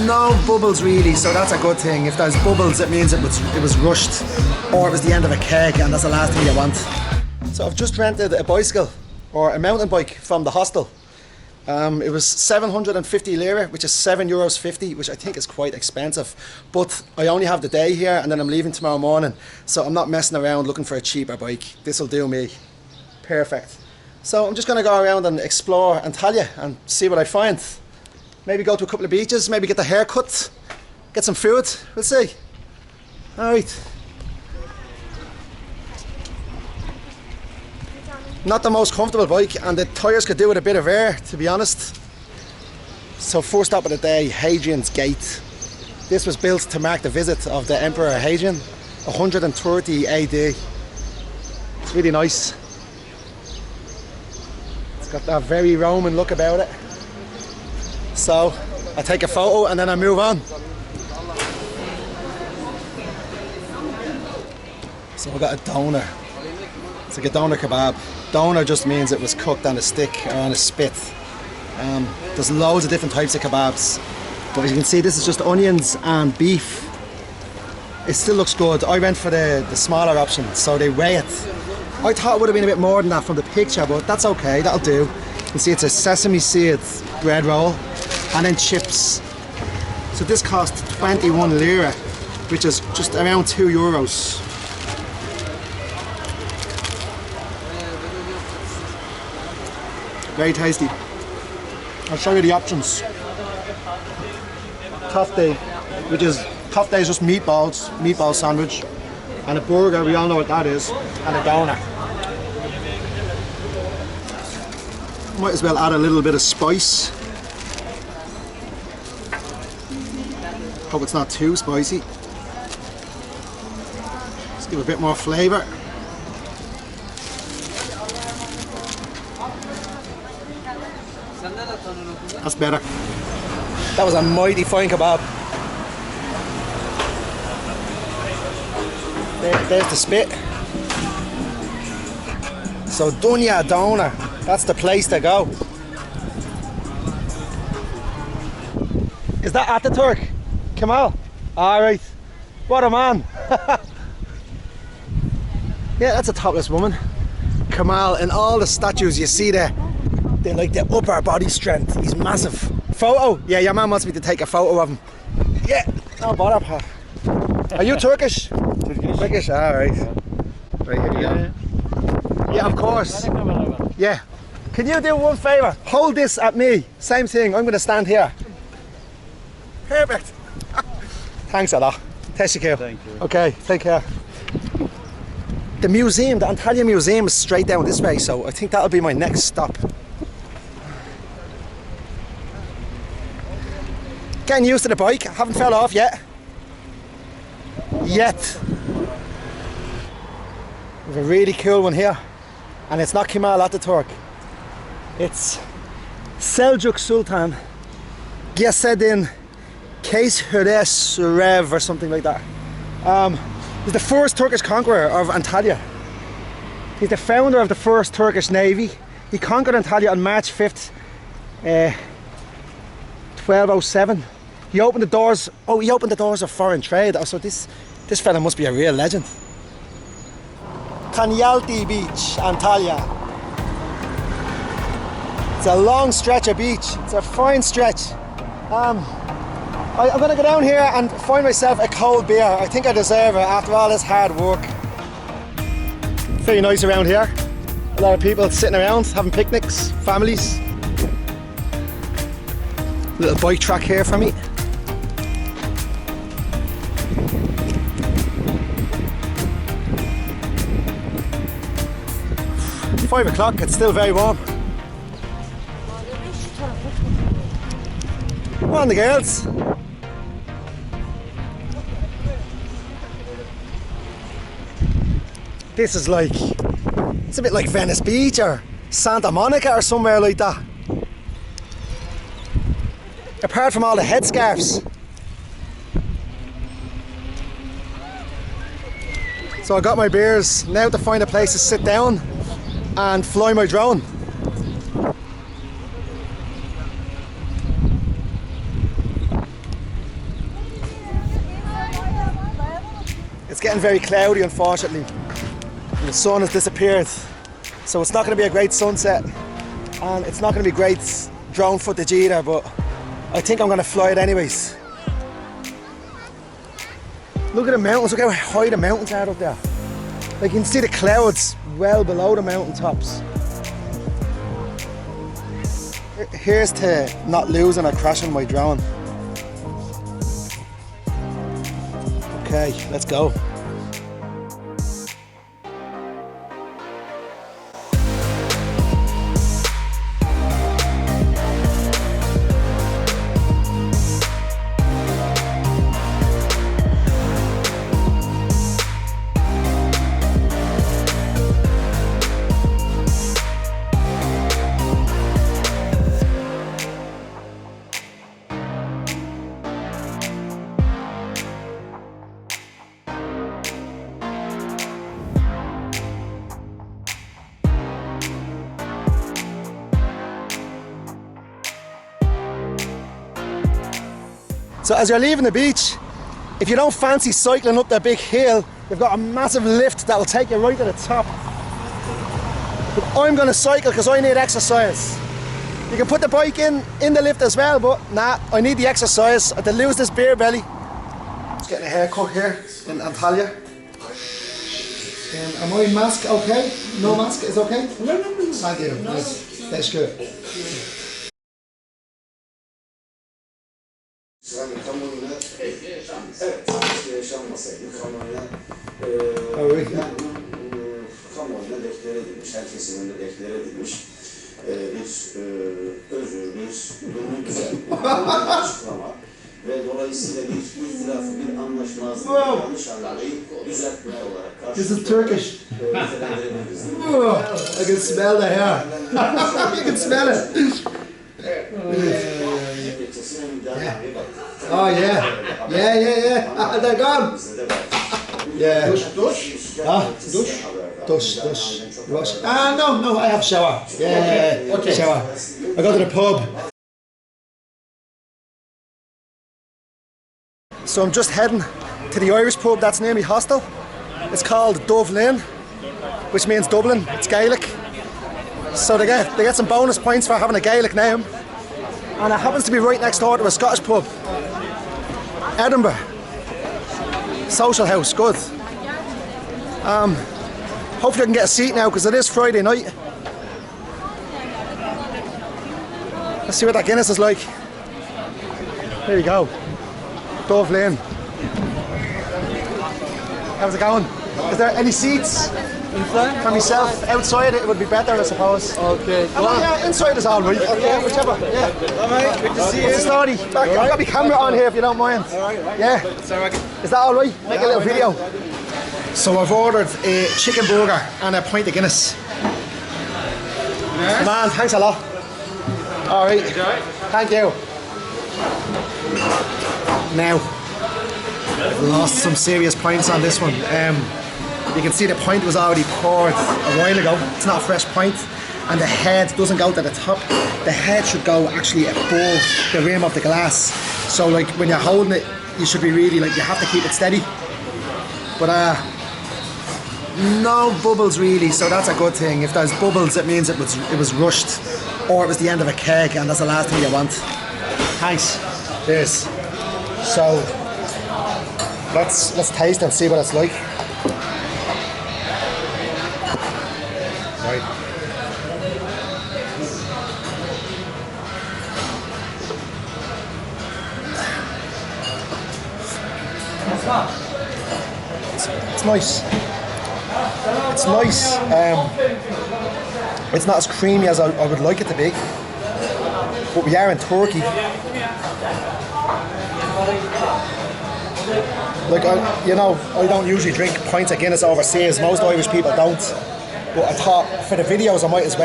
No bubbles really, so that's a good thing. If there's bubbles, it means it was rushed, or it was the end of a keg, and that's the last thing you want. So I've just rented a bicycle, or a mountain bike, from the hostel. It was 750 lira, which is €7.50, which I think is quite expensive. But I only have the day here, and then I'm leaving tomorrow morning, so I'm not messing around looking for a cheaper bike. This will do me. Perfect. So I'm just going to go around and explore Antalya and see what I find. Maybe go to a couple of beaches, maybe get the haircut, get some food, we'll see. Alright. Not the most comfortable bike, and the tyres could do with a bit of air, to be honest. So first stop of the day, Hadrian's Gate. This was built to mark the visit of the Emperor Hadrian, 130 AD. It's really nice. It's got that very Roman look about it. So I take a photo and then I move on. So I got a doner. It's like a doner kebab. Doner just means it was cooked on a stick or on a spit. There's loads of different types of kebabs, but as you can see, this is just onions and beef. It still looks good. I went for the smaller option, so they weigh it. I thought it would have been a bit more than that from the picture, but that's okay, that'll do. You can see it's a sesame seed bread roll and then chips. So this cost 21 lira, which is just around €2. Very tasty. I'll show you the options. Kofte, which is just meatball sandwich, and a burger, we all know what that is, and a doner. Might as well add a little bit of spice. Hope it's not too spicy. Let's give it a bit more flavour. That's better. That was a mighty fine kebab. There's the spit. So Dunya Doner, that's the place to go. Is that Ataturk? Kemal? Alright. What a man. Yeah, that's a topless woman. Kemal, and all the statues you see there, they're like the upper body strength. He's massive. Photo? Yeah, your man wants me to take a photo of him. Yeah, no bother, pa. Are you Turkish? Turkish, alright. Right, here you go. Yeah, of course. Yeah. Can you do one favour? Hold this at me. Same thing, I'm going to stand here. Perfect. Thanks a lot. Teşekkür. Thank you. Okay, take care. The museum, the Antalya Museum, is straight down this way, so I think that'll be my next stop. Getting used to the bike, I haven't fell off yet. Yet. There's a really cool one here, and it's not Kemal Ataturk. It's Seljuk Sultan Ghiyaseddin Kayseri or something like that. He's the first Turkish conqueror of Antalya. He's the founder of the first Turkish navy. He conquered Antalya on March 5th, 1207. He opened the doors. Oh, he opened the doors of foreign trade. Oh, so this fella must be a real legend. Konyaalti Beach, Antalya. It's a long stretch of beach. It's a fine stretch. I'm going to go down here and find myself a cold beer. I think I deserve it after all this hard work. Very nice around here. A lot of people sitting around having picnics, families. Little bike track here for me. 5 o'clock, it's still very warm. Come on, the girls. This is like, it's a bit like Venice Beach or Santa Monica or somewhere like that. Apart from all the headscarves. So I got my beers, now to find a place to sit down and fly my drone. It's getting very cloudy, unfortunately. And the sun has disappeared. So it's not going to be a great sunset. And it's not going to be great drone footage either, but I think I'm going to fly it anyways. Look at the mountains, look how high the mountains are up there. Like you can see the clouds well below the mountain tops. Here's to not losing or crashing my drone. Okay, let's go. So as you're leaving the beach, if you don't fancy cycling up that big hill, you've got a massive lift that will take you right to the top. But I'm going to cycle because I need exercise. You can put the bike in the lift as well, but nah, I need the exercise. I have to lose this beer belly. Just getting a haircut here in Antalya. Am I mask okay? No mask is okay? No. Thank you. Nice. That's good. Kamuoyuna deklare edilmiş, herkesin önünde deklare edilmiş bir özür, bir durumu düzeltme, açıklama ve dolayısıyla bir itiraf, bir anlaşmazlık, yanlış anlamayı düzeltme olarak karşı. This is Turkish. I can smell the hair. You can smell it. Oh yeah. Yeah. They're gone. Yeah. Dush. Wash. No, I have shower. Yeah. Okay. Shower. I go to the pub. So I'm just heading to the Irish pub that's near my hostel. It's called Dubh Linn, which means Dublin. It's Gaelic. So they get some bonus points for having a Gaelic name. And it happens to be right next door to a Scottish pub. Edinburgh. Social house, good. Hopefully I can get a seat now because it is Friday night. Let's see what that Guinness is like. There you go. Dubh Linn. How's it going? Is there any seats? Inside? For myself, outside it would be better, I suppose. Okay. Yeah, inside is all right. Yeah, whichever. Yeah. Alright, good to see you. What's the story? I've got my camera on here if you don't mind. Alright. Yeah. Is that all right? Make a little video. So I've ordered a chicken burger and a pint of Guinness. Yes. Man, thanks a lot. All right. Thank you. Now, I've lost some serious points on this one. You can see the pint was already poured a while ago. It's not a fresh pint. And the head doesn't go to the top. The head should go actually above the rim of the glass. So like when you're holding it, you should be really like, you have to keep it steady. But no bubbles really, so that's a good thing. If there's bubbles, it means it was rushed, or it was the end of a keg, and that's the last thing you want. Thanks. Cheers. So let's taste and see what it's like. Right. It's nice. It's nice. It's not as creamy as I would like it to be. But we are in Turkey. Like, I don't usually drink pints of Guinness overseas. Most Irish people don't. But I thought for the videos I might as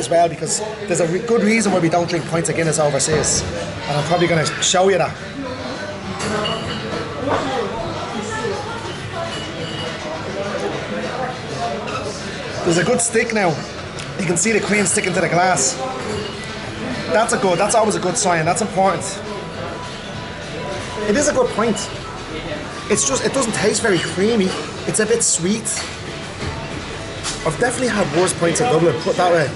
well because there's a good reason why we don't drink pints of Guinness overseas. And I'm probably going to show you that. There's a good stick now. You can see the cream sticking to the glass. That's always a good sign. That's important. It is a good pint. It's just, it doesn't taste very creamy. It's a bit sweet. I've definitely had worse pints in Dublin, put it that way.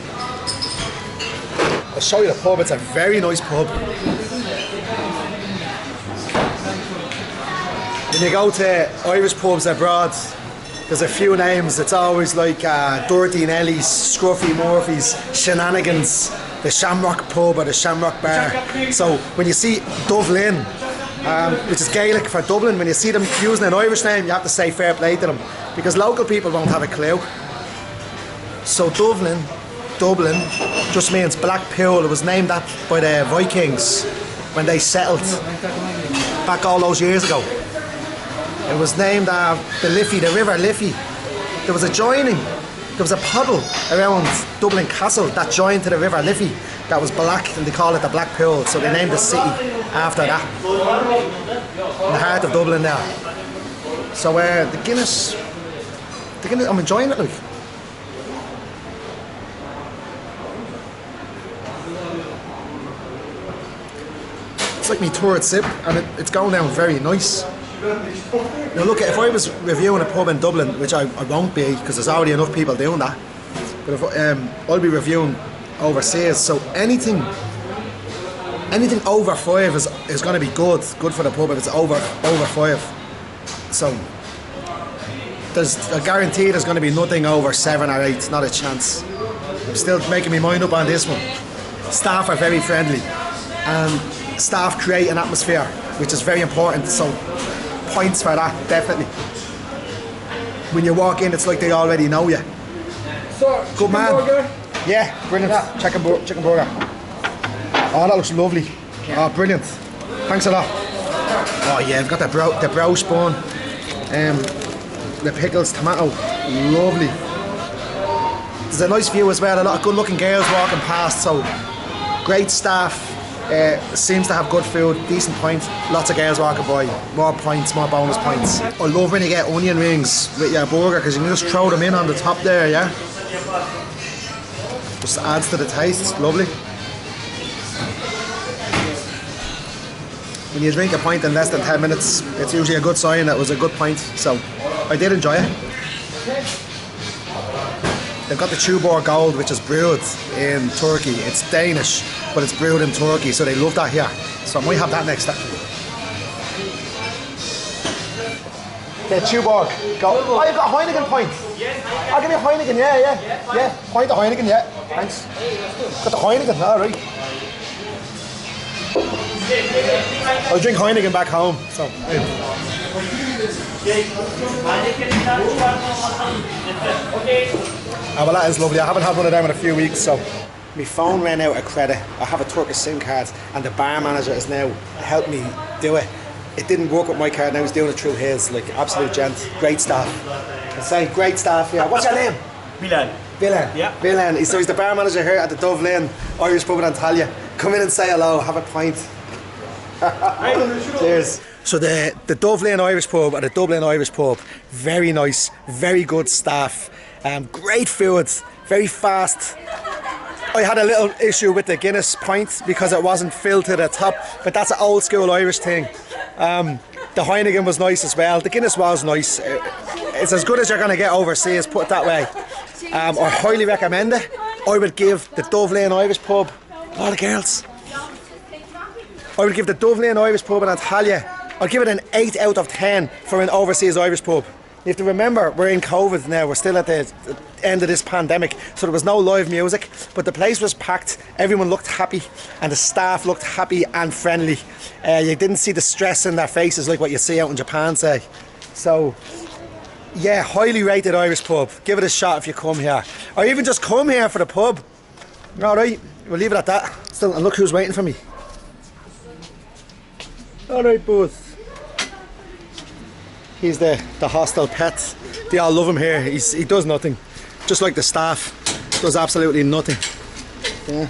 I'll show you the pub. It's a very nice pub. When you go to Irish pubs abroad, there's a few names. It's always like Dirty Nelly's, Scruffy Murphy's, Shenanigans, the Shamrock Pub or the Shamrock Bar. So when you see Dubh Linn, which is Gaelic for Dublin, when you see them using an Irish name, you have to say fair play to them, because local people won't have a clue. So Dublin just means black pool. It was named that by the Vikings when they settled back all those years ago. It was named the Liffey, the River Liffey. There was a joining, there was a puddle around Dublin Castle that joined to the River Liffey that was black, and they call it the Black Pool, so they named the city after that. In the heart of Dublin there. So the Guinness, I'm enjoying it like. It's like my third sip, and it's going down very nice. Now look, if I was reviewing a pub in Dublin, which I won't be, because there's already enough people doing that, but if I'll be reviewing overseas, so anything over 5 is going to be good for the pub if it's over 5. So I guarantee there's going to be nothing over 7 or 8, not a chance. I'm still making my mind up on this one. Staff are very friendly, and staff create an atmosphere, which is very important, so points for that, definitely. When you walk in, it's like they already know you. So, good man. Burger? Yeah, brilliant. Chicken burger. Oh, that looks lovely. Oh, brilliant. Thanks a lot. Oh yeah, I've got the brow spawn, the pickles, tomato, lovely. There's a nice view as well. A lot of good-looking girls walking past. So great staff. Seems to have good food, decent points, lots of girls walking by, more points, more bonus points. I love when you get onion rings with your burger, because you can just throw them in on the top there, yeah? Just adds to the taste, it's lovely. When you drink a pint in less than 10 minutes, it's usually a good sign that it was a good pint, so I did enjoy it. They've got the Tuborg Gold, which is brewed in Turkey. It's Danish, but it's brewed in Turkey, so they love that here. So I might have that next actually. The Tuborg Gold. Oh, you've got a Heineken pint. I'll give you a Heineken, yeah. Pint of Heineken, yeah. Thanks. Got the Heineken, alright. I'll drink Heineken back home. So. Yeah. Oh, well, that is lovely. I haven't had one of them in a few weeks, so. My phone ran out of credit. I have a Turkish SIM card, and the bar manager has now helped me do it. It didn't work with my card, now he's doing it through his, like, absolute gent. Great staff. I say, great staff, yeah. What's your name? Milan. Villain. Yeah. Villain. So he's the bar manager here at the Dubh Linn Irish pub in Antalya. Come in and say hello, have a pint. Cheers. So the Dubh Linn Irish pub or the Dublin Irish pub, very nice, very good staff, great food, very fast. I had a little issue with the Guinness pint because it wasn't filled to the top, but that's an old school Irish thing. The Heineken was nice as well. The Guinness was nice. It's as good as you're going to get overseas, put it that way. I highly recommend it. I would give the Dubh Linn Irish pub, a lot of girls. I would give the Dubh Linn Irish pub in Antalya, I'd give it an 8 out of 10 for an overseas Irish pub. You have to remember, we're in COVID now, we're still at the end of this pandemic, so there was no live music, but the place was packed, everyone looked happy, and the staff looked happy and friendly. You didn't see the stress in their faces like what you see out in Japan, say. So, yeah, highly rated Irish pub. Give it a shot if you come here. Or even just come here for the pub. Alright, we'll leave it at that. Still, and look who's waiting for me. Alright, boys. He's the hostile pet. They all love him here. He does nothing. Just like the staff. Does absolutely nothing. Yeah.